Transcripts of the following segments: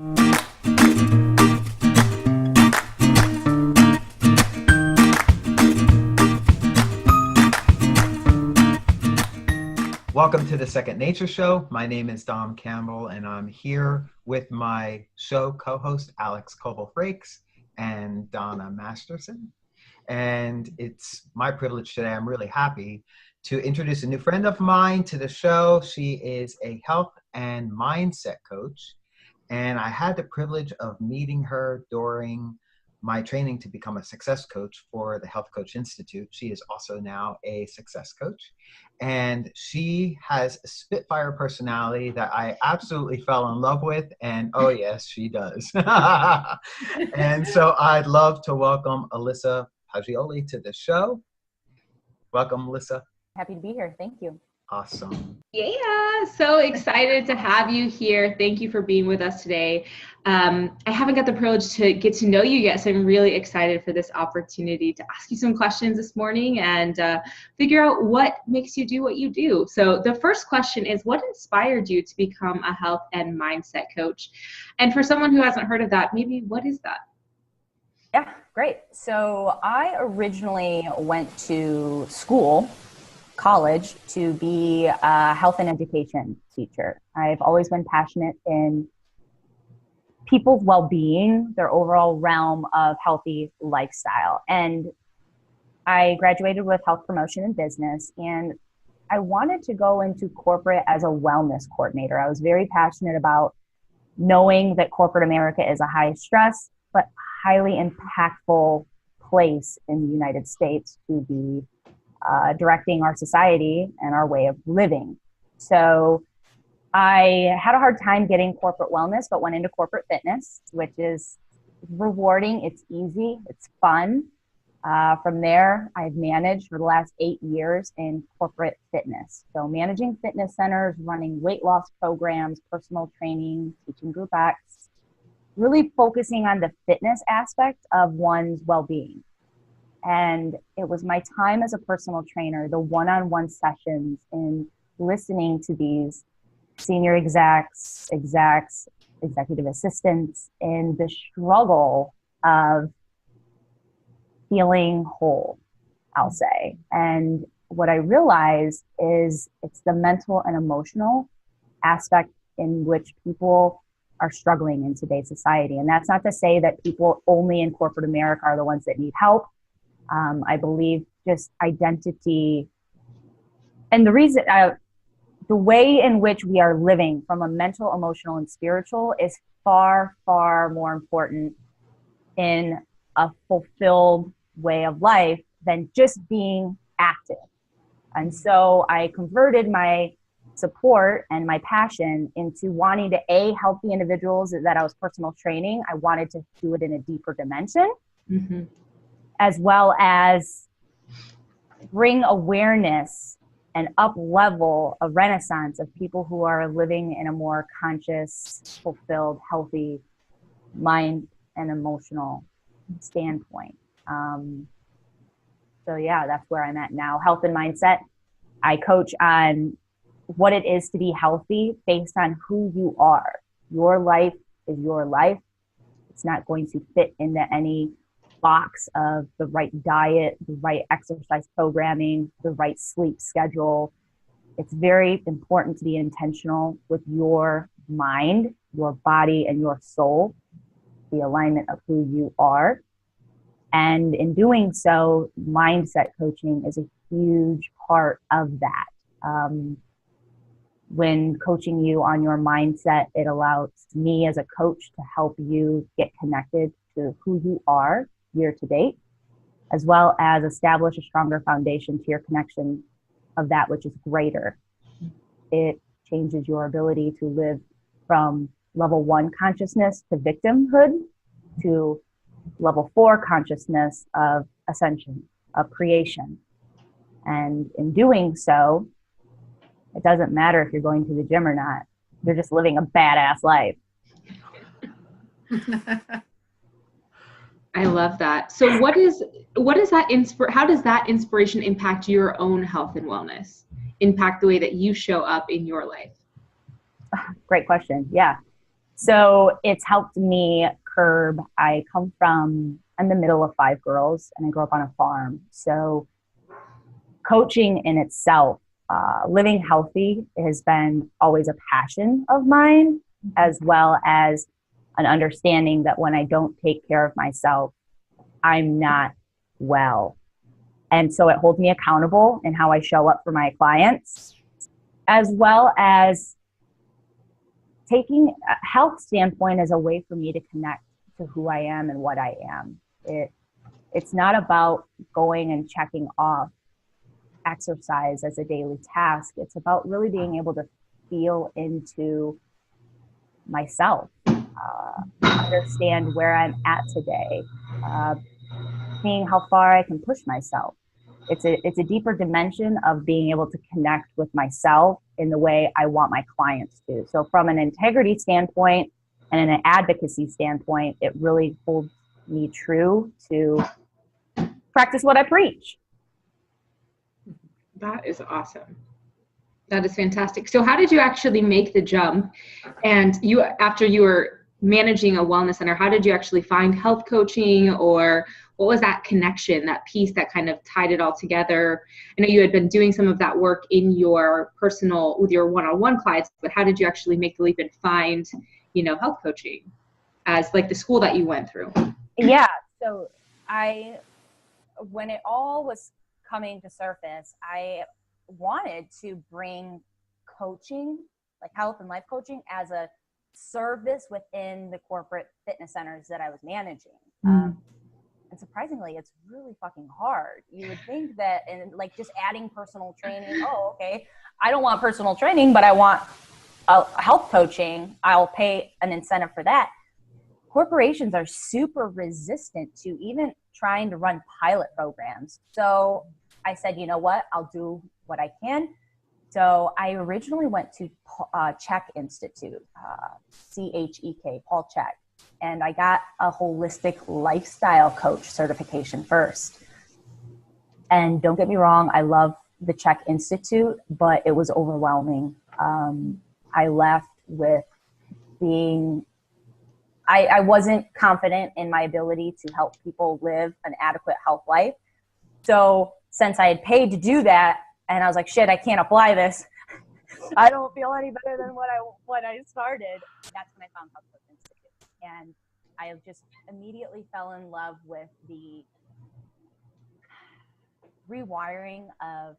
Welcome to the Second Nature Show. My name is Dom Campbell, and I'm here with my show co-host Alex Koval-Frakes and Donna Masterson. And it's my privilege today, I'm really happy to introduce a new friend of mine to the show. She is a health and mindset coach, and I had the privilege of meeting her during my training to become a success coach for the Health Coach Institute. She is also now a success coach, and she has a spitfire personality that I absolutely fell in love with, and oh yes, she does. And so I'd love to welcome Alyssa Poggioli to the show. Welcome, Alyssa. Happy to be here. Thank you. Awesome. Yeah, so excited to have you here. Thank you for being with us today. I haven't got the privilege to get to know you yet, so I'm really excited for this opportunity to ask you some questions this morning and figure out what makes you do what you do. So the first question is, what inspired you to become a health and mindset coach? And for someone who hasn't heard of that, maybe what is that? Yeah, great. So I originally went to college, to be a health and education teacher. I've always been passionate in people's well-being, their overall realm of healthy lifestyle. And I graduated with health promotion and business, and I wanted to go into corporate as a wellness coordinator. I was very passionate about knowing that corporate America is a high stress, but highly impactful place in the United States to be directing our society and our way of living. So I had a hard time getting corporate wellness, but went into corporate fitness, which is rewarding. It's easy. It's fun. From there, I've managed for the last 8 years in corporate fitness. So managing fitness centers, running weight loss programs, personal training, teaching group acts, really focusing on the fitness aspect of one's well-being. And it was my time as a personal trainer, the one-on-one sessions, and listening to these senior execs, executive assistants, and the struggle of feeling whole, I'll say. And what I realized is it's the mental and emotional aspect in which people are struggling in today's society. And that's not to say that people only in corporate America are the ones that need help. I believe just identity and the reason, the way in which we are living from a mental, emotional, and spiritual is far, far more important in a fulfilled way of life than just being active. And so I converted my support and my passion into wanting to help the individuals that I was personal training. I wanted to do it in a deeper dimension. Mm-hmm. As well as bring awareness and up-level a renaissance of people who are living in a more conscious, fulfilled, healthy mind and emotional standpoint. So yeah, that's where I'm at now. Health and mindset. I coach on what it is to be healthy based on who you are. Your life is your life. It's not going to fit into any box of the right diet, the right exercise programming, the right sleep schedule. It's very important to be intentional with your mind, your body, and your soul, the alignment of who you are. And in doing so, mindset coaching is a huge part of that. When coaching you on your mindset, it allows me as a coach to help you get connected to who you are year to date, as well as establish a stronger foundation to your connection of that which is greater. It changes your ability to live from level 1 consciousness to victimhood to level 4 consciousness of ascension, of creation. And in doing so, it doesn't matter if you're going to the gym or not. You're just living a badass life. I love that. So what is that how does that inspiration impact your own health and wellness? Impact the way that you show up in your life? Great question. Yeah. So it's helped me curb. I'm the middle of 5 girls and I grew up on a farm. So coaching in itself, living healthy has been always a passion of mine, as well as an understanding that when I don't take care of myself, I'm not well. And so it holds me accountable in how I show up for my clients, as well as taking a health standpoint as a way for me to connect to who I am and what I am. It's not about going and checking off exercise as a daily task. It's about really being able to feel into myself, understand where I'm at today, seeing how far I can push myself. It's a deeper dimension of being able to connect with myself in the way I want my clients to. So from an integrity standpoint and an advocacy standpoint, it really holds me true to practice what I preach. That is awesome. That is fantastic. So how did you actually make the jump? And after you were managing a wellness center, how did you actually find health coaching, or what was that connection, that piece that kind of tied it all together? I know you had been doing some of that work in your personal, with your one-on-one clients, but how did you actually make the leap and find, health coaching as like the school that you went through? Yeah. So when it all was coming to surface, I wanted to bring coaching, like health and life coaching, as a service within the corporate fitness centers that I was managing. And surprisingly, it's really fucking hard. You would think that, and like just adding personal training, oh, okay, I don't want personal training, but I want health coaching. I'll pay an incentive for that. Corporations are super resistant to even trying to run pilot programs. So I said, you know what, I'll do what I can. So I originally went to Chek Institute, CHEK, Paul Chek, and I got a holistic lifestyle coach certification first. And don't get me wrong, I love the Chek Institute, but it was overwhelming. I left with I wasn't confident in my ability to help people live an adequate health life. So since I had paid to do that, and I was like, shit, I can't apply this. I don't feel any better than when I started. That's when I found Health Coach Institute. And I just immediately fell in love with the rewiring of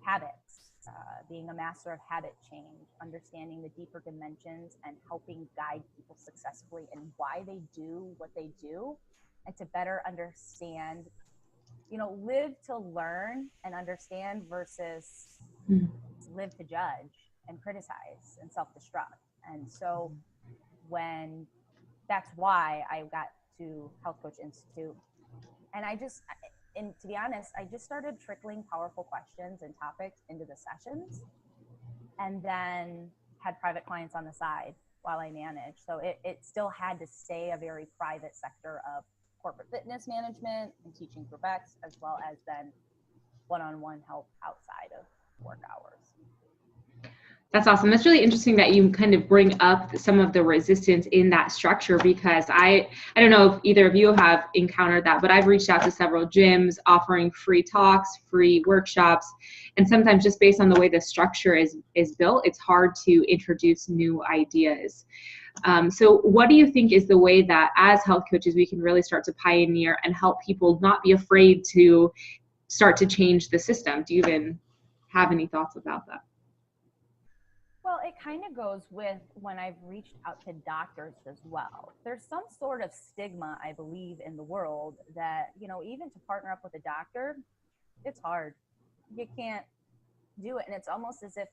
habits, being a master of habit change, understanding the deeper dimensions and helping guide people successfully in why they do what they do, and to better understand, live to learn and understand versus live to judge and criticize and self-destruct. And so that's why I got to Health Coach Institute. And to be honest, I just started trickling powerful questions and topics into the sessions, and then had private clients on the side while I managed. So it still had to stay a very private sector of corporate fitness management and teaching group X, as well as then one-on-one help outside of work hours. That's awesome. That's really interesting that you kind of bring up some of the resistance in that structure, because I don't know if either of you have encountered that, but I've reached out to several gyms offering free talks, free workshops, and sometimes just based on the way the structure is built, it's hard to introduce new ideas. So what do you think is the way that as health coaches we can really start to pioneer and help people not be afraid to start to change the system? Do you even have any thoughts about that? Well, it kind of goes with when I've reached out to doctors as well. There's some sort of stigma, I believe, in the world that, even to partner up with a doctor, it's hard. You can't do it. And it's almost as if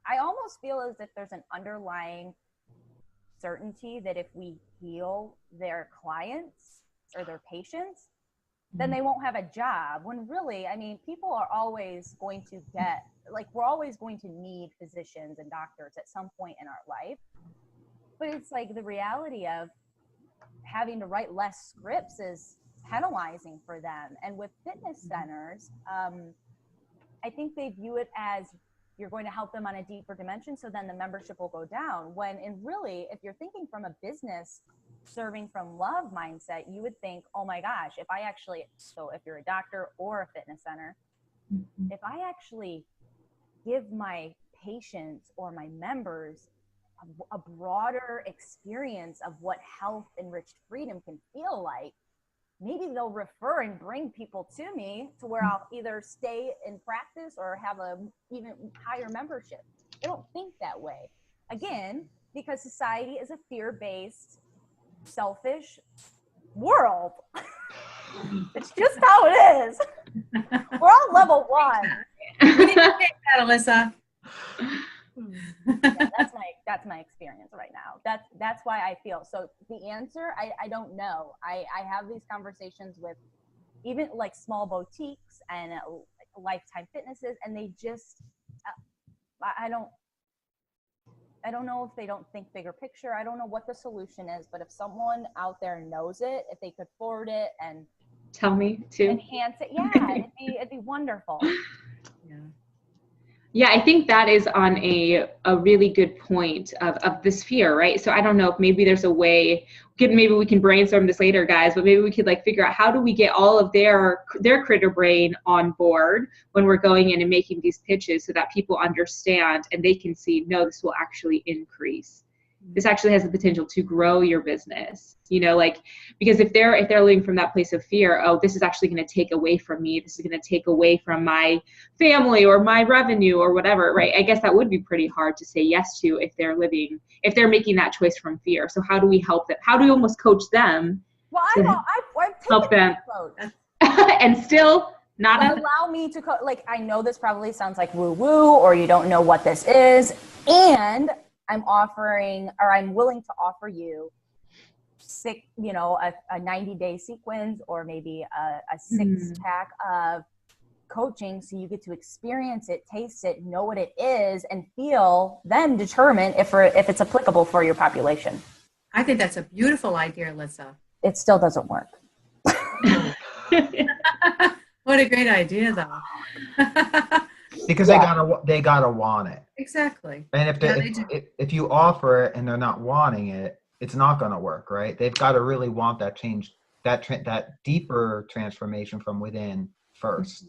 I almost feel as if there's an underlying certainty that if we heal their clients or their patients, then they won't have a job. When really, people are always going to we're always going to need physicians and doctors at some point in our life. But it's like the reality of having to write less scripts is penalizing for them. And with fitness centers, I think they view it as you're going to help them on a deeper dimension. So then the membership will go down. When in really, if you're thinking from a business serving from love mindset, you would think, oh my gosh, so if you're a doctor or a fitness center, if I actually give my patients or my members a broader experience of what health enriched freedom can feel like, maybe they'll refer and bring people to me to where I'll either stay in practice or have a even higher membership. They don't think that way. Again, because society is a fear-based, selfish world. It's just how it is. We're on level 1. We didn't take that, Alyssa. Yeah, that's my experience right now. That's why I feel so. The answer, I don't know. I have these conversations with even like small boutiques and Lifetime Fitnesses, and they just I don't know if they don't think bigger picture. I don't know what the solution is, but if someone out there knows it, if they could forward it and tell me too, enhance it, yeah, it'd be wonderful. Yeah. Yeah, I think that is on a really good point of this fear, right? So I don't know if maybe there's a way, maybe we can brainstorm this later, guys, but maybe we could like figure out how do we get all of their critter brain on board when we're going in and making these pitches so that people understand and they can see, no, this will actually increase. This actually has the potential to grow your business, like, because if they're living from that place of fear, oh, this is actually going to take away from me. This is going to take away from my family or my revenue or whatever, right? I guess that would be pretty hard to say yes to if they're making that choice from fear. So how do we help them? How do we almost coach them? Well, I've help them approach. and still not allow me to I know this probably sounds like woo woo, or you don't know what this is, and I'm willing to offer you a 90-day sequence or maybe a 6-pack of coaching so you get to experience it, taste it, know what it is, and then determine if it's applicable for your population. I think that's a beautiful idea, Alyssa. It still doesn't work. What a great idea, though. Because they gotta want it. Exactly. And if you offer it and they're not wanting it, it's not gonna work, right? They've got to really want that change, that deeper transformation from within first.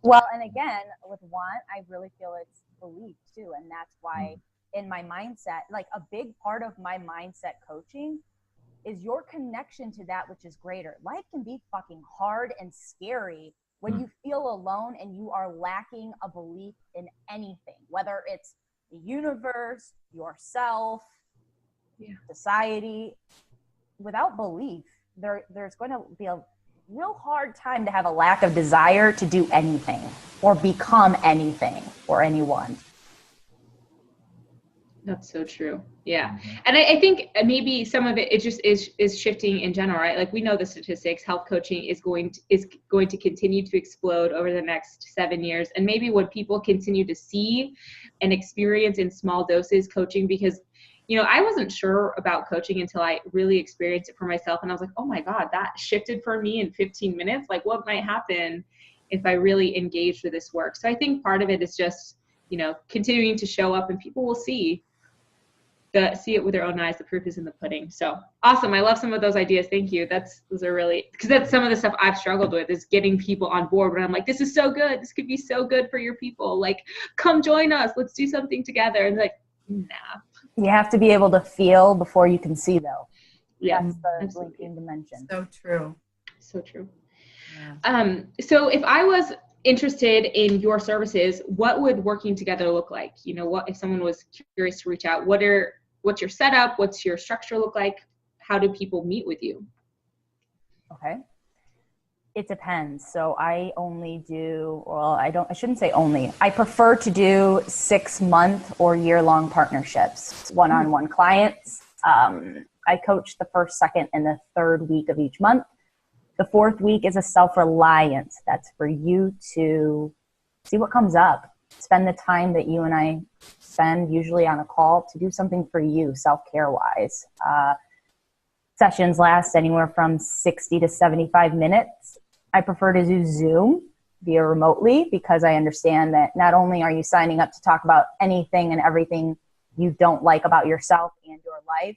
Well, and again, with want, I really feel it's belief too, and that's why in my mindset, like a big part of my mindset coaching is your connection to that which is greater. Life can be fucking hard and scary when you feel alone and you are lacking a belief in anything, whether it's the universe, yourself, society. Without belief, there's going to be a real hard time to have a lack of desire to do anything or become anything for anyone. That's so true. Yeah. And I think maybe some of it just is shifting in general, right? Like we know the statistics, health coaching is going to continue to explode over the next 7 years. And maybe what people continue to see and experience in small doses coaching, because, I wasn't sure about coaching until I really experienced it for myself. And I was like, oh my God, that shifted for me in 15 minutes. Like what might happen if I really engaged with this work? So I think part of it is just, continuing to show up and people will see it with their own eyes. The proof is in the pudding. So awesome. I love some of those ideas. Thank you. Those are really, because that's some of the stuff I've struggled with, is getting people on board when I'm like, this is so good. This could be so good for your people. Like, come join us. Let's do something together. And like, nah. You have to be able to feel before you can see, though. Yes. That's the linking dimension. So true. So true. Yeah. So if I was interested in your services, what would working together look like? What if someone was curious to reach out? What's your setup? What's your structure look like? How do people meet with you? Okay. It depends. So I shouldn't say only. I prefer to do 6-month or year-long partnerships, one-on-one clients. I coach the first, second, and the third week of each month. The fourth week is a self-reliance. That's for you to see what comes up. Spend the time that you and I spend usually on a call to do something for you, self-care wise. Sessions last anywhere from 60 to 75 minutes. I prefer to do Zoom via remotely, because I understand that not only are you signing up to talk about anything and everything you don't like about yourself and your life,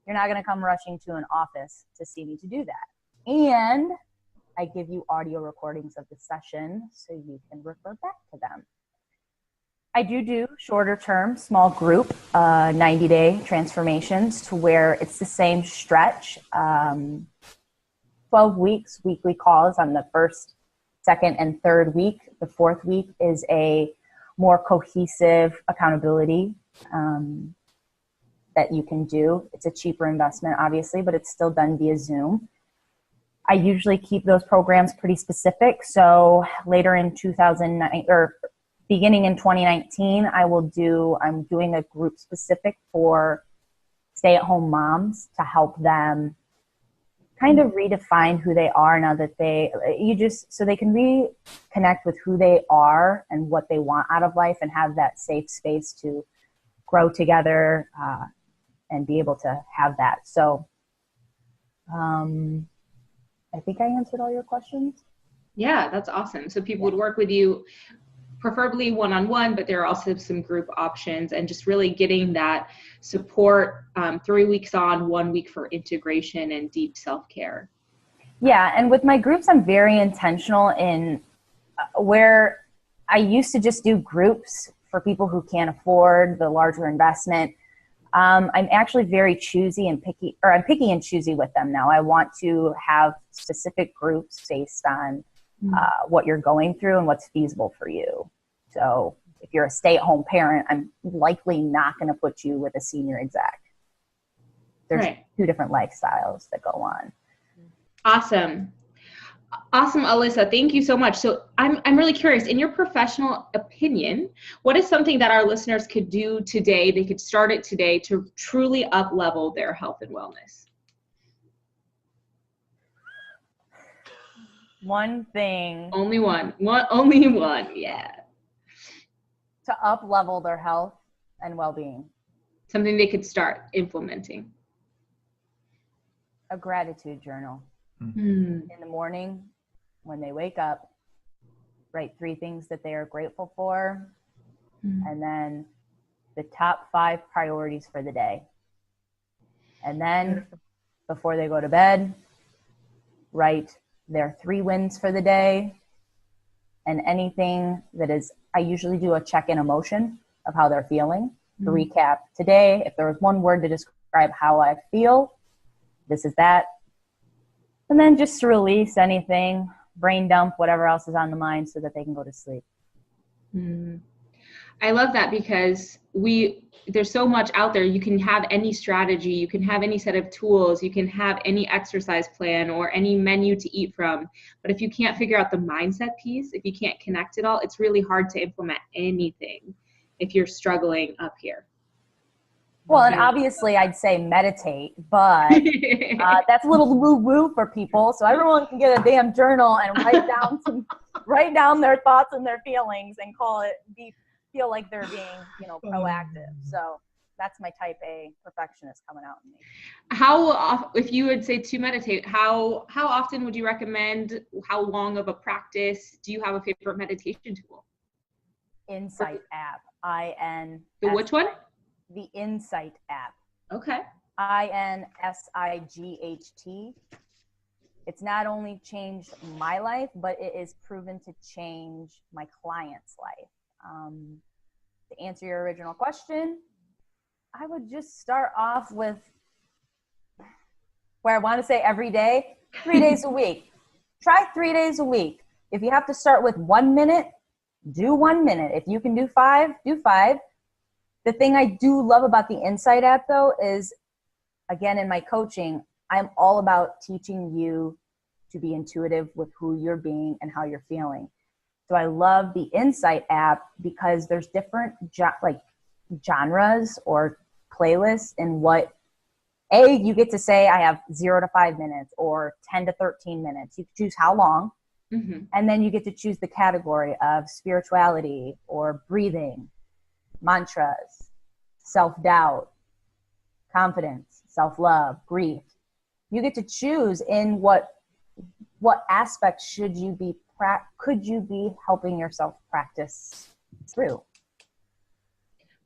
you're not going to come rushing to an office to see me to do that. And I give you audio recordings of the session so you can refer back to them. I do shorter term, small group, 90-day transformations to where it's the same stretch, 12 weeks, weekly calls on the first, second, and third week. The fourth week is a more cohesive accountability that you can do. It's a cheaper investment, obviously, but it's still done via Zoom. I usually keep those programs pretty specific. So later in 2009 or beginning in 2019, I'm doing a group specific for stay-at-home moms to help them kind of redefine who they are now that so they can reconnect with who they are and what they want out of life and have that safe space to grow together and be able to have that. So I think I answered all your questions. Yeah, that's awesome. So people would work with you preferably one-on-one, but there are also some group options, and just really getting that support 3 weeks on, 1 week for integration and deep self-care. Yeah, and with my groups, I'm very intentional in where I used to just do groups for people who can't afford the larger investment. I'm actually very choosy and picky, or I'm picky and choosy with them now. I want to have specific groups based on what you're going through and what's feasible for you. So if you're a stay-at-home parent, I'm likely not going to put you with a senior exec. There's two different lifestyles that go on. Awesome, Alyssa. Thank you so much. So I'm really curious, in your professional opinion, what is something that our listeners could do today? They could start it today to truly up-level their health and wellness. One thing. Only one. Only one. Yeah. To up-level their health and well-being. Something they could start implementing. A gratitude journal. Mm. In the morning, when they wake up, write 3 things that they are grateful for, and then the top 5 priorities for the day. And then before they go to bed, write their 3 wins for the day, and anything that is, I usually do a check-in emotion of how they're feeling, to recap today. If there was one word to describe how I feel, this is that. And then just to release anything, brain dump, whatever else is on the mind so that they can go to sleep. I love that, because there's so much out there. You can have any strategy, you can have any set of tools, you can have any exercise plan or any menu to eat from. But if you can't figure out the mindset piece, if you can't connect it all, it's really hard to implement anything if you're struggling up here. Well, and obviously I'd say meditate, but that's a little woo-woo for people. So everyone can get a damn journal and write down their thoughts and their feelings and feel like they're being, proactive. So that's my type A perfectionist coming out in me. If you would say to meditate, how often would you recommend? How long of a practice? Do you have a favorite meditation tool? Insight app. The which one? The Insight app. Okay. INSIGHT. It's not only changed my life, but it is proven to change my client's life. To answer your original question, I would just start off with where I want to say every day, 3 days a week. Try 3 days a week. If you have to start with 1 minute, do 1 minute. If you can do 5, do 5. The thing I do love about the Insight app, though, is, again, in my coaching, I'm all about teaching you to be intuitive with who you're being and how you're feeling. So I love the Insight app because there's different genres or playlists in what, you get to say I have 0 to 5 minutes or 10 to 13 minutes. You can choose how long. And then you get to choose the category of spirituality or breathing, mantras, self-doubt, confidence, self-love, grief. You get to choose in what aspect should you be could you be helping yourself practice through?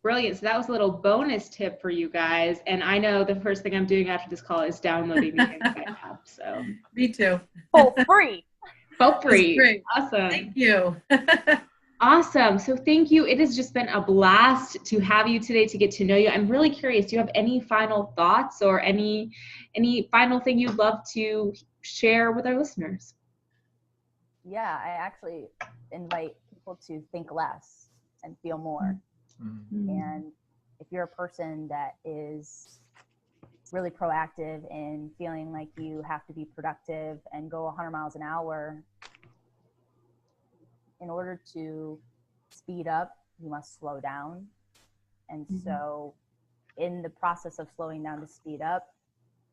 Brilliant. So that was a little bonus tip for you guys. And I know the first thing I'm doing after this call is downloading the Insight app. So Me too. For free. for free. Great. Awesome. Thank you. Awesome. So thank you. It has just been a blast to have you today, to get to know you. I'm really curious, do you have any final thoughts or any final thing you'd love to share with our listeners? Yeah, I actually invite people to think less and feel more. And if you're a person that is really proactive in feeling like you have to be productive and go 100 miles an hour, in order to speed up, you must slow down. And so in the process of slowing down to speed up,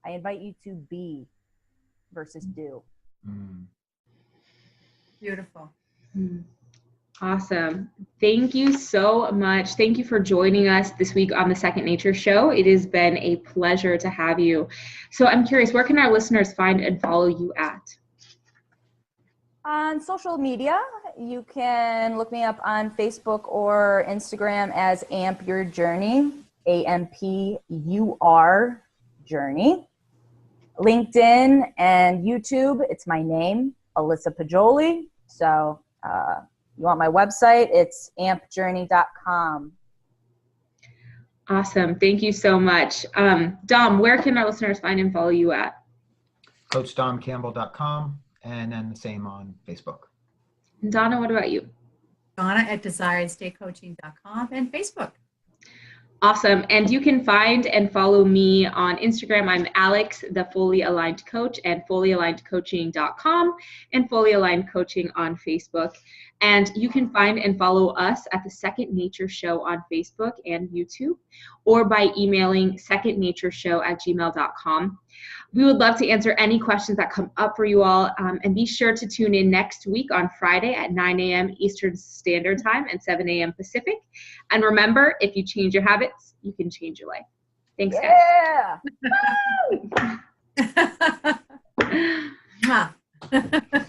I invite you to be versus do. Beautiful. Awesome. Thank you so much. Thank you for joining us this week on the Second Nature Show. It has been a pleasure to have you. So I'm curious, where can our listeners find and follow you at? On social media, you can look me up on Facebook or Instagram as Amp Your Journey, AMPUR Journey. LinkedIn and YouTube, it's my name, Alyssa Poggioli. So you want my website, it's ampjourney.com. Awesome. Thank you so much. Dom, where can our listeners find and follow you at? CoachDomCampbell.com, and then the same on Facebook. And Donna, what about you? Donna at desiredstatecoaching.com and Facebook. Awesome. And you can find and follow me on Instagram. I'm Alex, the Fully Aligned Coach, and fullyalignedcoaching.com, and Fully Aligned Coaching on Facebook. And you can find and follow us at the Second Nature Show on Facebook and YouTube, or by emailing secondnatureshow@gmail.com. We would love to answer any questions that come up for you all. And be sure to tune in next week on Friday at 9 a.m. Eastern Standard Time and 7 a.m. Pacific. And remember, if you change your habits, you can change your life. Thanks, guys. Yeah.